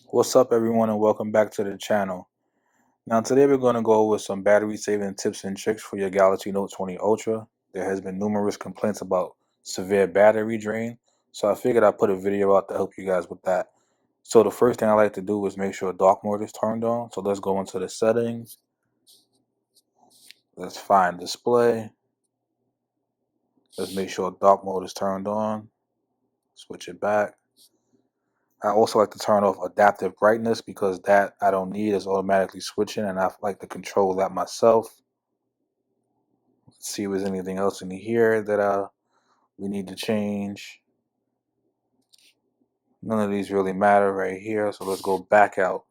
What's up, everyone, and welcome back to the channel. Now today we're going to go over some battery saving tips and tricks for your Galaxy Note 20 Ultra. There has been numerous complaints about severe battery drain, so I figured I'd put a video out to help you guys with that. So the first thing I like to do is make sure dark mode is turned on. So let's go into the settings. Let's find display. Let's make sure dark mode is turned on. Switch it back. I also like to turn off adaptive brightness because that I don't need is automatically switching, and I like to control that myself. Let's see if there's anything else in here that we need to change. None of these really matter right here, so let's go back out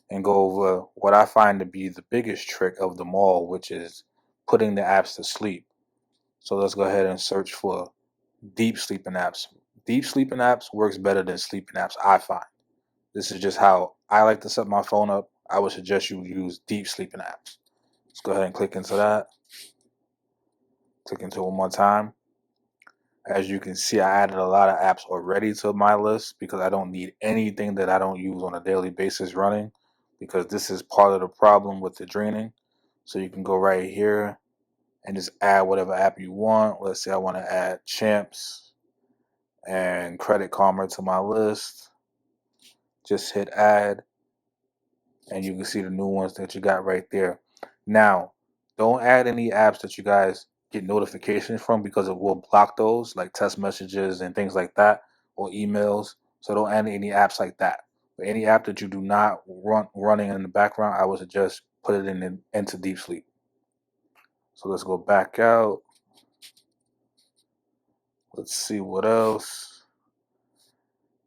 and go over what I find to be the biggest trick of them all, which is putting the apps to sleep. So let's go ahead and search for deep sleeping apps. Deep sleeping apps works better than sleeping apps, I find. This is just how I like to set my phone up. I would suggest you use deep sleeping apps. Let's go ahead and click into that. Click into it one more time. As you can see, I added a lot of apps already to my list because I don't need anything that I don't use on a daily basis running, because this is part of the problem with the draining. So you can go right here and just add whatever app you want. Let's say I want to add Champs and Credit Karma to my list. Just hit add, and you can see the new ones that you got right there. Now, don't add any apps that you guys get notifications from, because it will block those, like text messages and things like that, or emails. So don't add any apps like that. But any app that you do not want running in the background, I would suggest put it into deep sleep. So let's go back out. Let's see what else.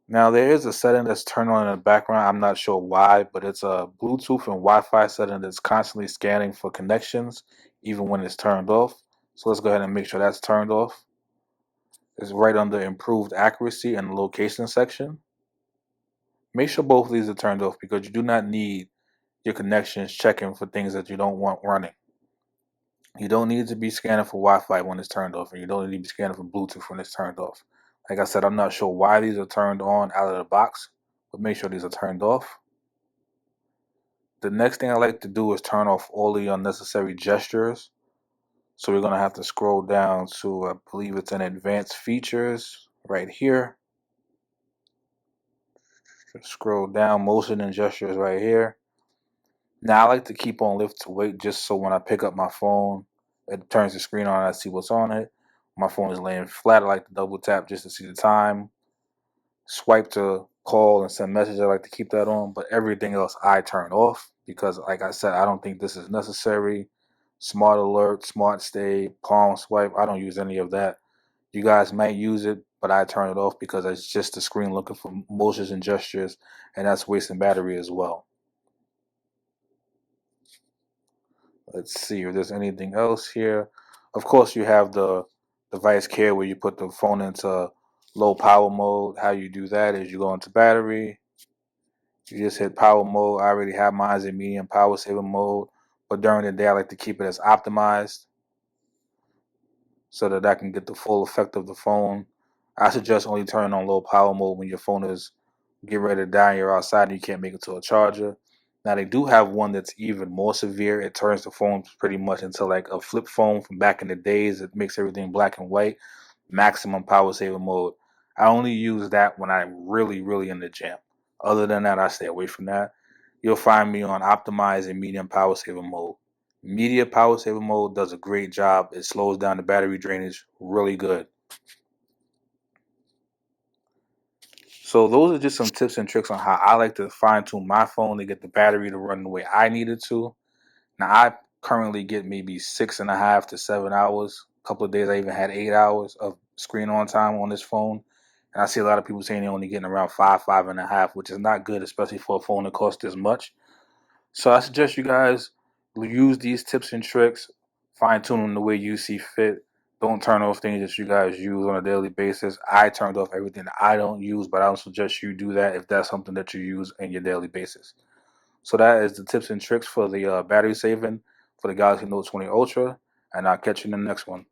Now there is a setting that's turned on in the background. I'm not sure why, but it's a Bluetooth and Wi-Fi setting that's constantly scanning for connections, even when it's turned off. So let's go ahead and make sure that's turned off. It's right under improved accuracy in the location section. Make sure both of these are turned off, because you do not need your connections checking for things that you don't want running. You don't need to be scanning for Wi-Fi when it's turned off, and you don't need to be scanning for Bluetooth when it's turned off. Like I said, I'm not sure why these are turned on out of the box, but make sure these are turned off. The next thing I like to do is turn off all the unnecessary gestures. So we're going to have to scroll down to, I believe it's in advanced features right here. Scroll down, motion and gestures right here. Now I like to keep on lift to wait, just so when I pick up my phone, it turns the screen on and I see what's on it. My phone is laying flat, I like to double tap just to see the time. Swipe to call and send messages, I like to keep that on, but everything else I turn off, because like I said, I don't think this is necessary. Smart alert, smart stay, palm swipe, I don't use any of that. You guys might use it, but I turn it off because it's just the screen looking for motions and gestures, and that's wasting battery as well. Let's see if there's anything else here. Of course, you have the device care where you put the phone into low power mode. How you do that is you go into battery, you just hit power mode. I already have mine in medium power saving mode, but during the day I like to keep it as optimized so that I can get the full effect of the phone. I suggest only turning on low power mode when your phone is getting ready to die and you're outside and you can't make it to a charger. Now they do have one that's even more severe. It turns the phone pretty much into like a flip phone from back in the days. It makes everything black and white. Maximum power saver mode. I only use that when I'm really in the gym. Other than that, I stay away from that. You'll find me on optimize and medium power saver mode. Media power saver mode does a great job. It slows down the battery drainage really good. So those are just some tips and tricks on how I like to fine tune my phone to get the battery to run the way I need it to. Now I currently get maybe 6.5 to 7 hours. A couple of days I even had 8 hours of screen on time on this phone. And I see a lot of people saying they're only getting around 5.5, which is not good, especially for a phone that costs this much. So I suggest you guys use these tips and tricks, fine tune them the way you see fit. Don't turn off things that you guys use on a daily basis. I turned off everything that I don't use, but I don't suggest you do that if that's something that you use in your daily basis. So that is the tips and tricks for the battery saving for the Galaxy Note 20 Ultra, and I'll catch you in the next one.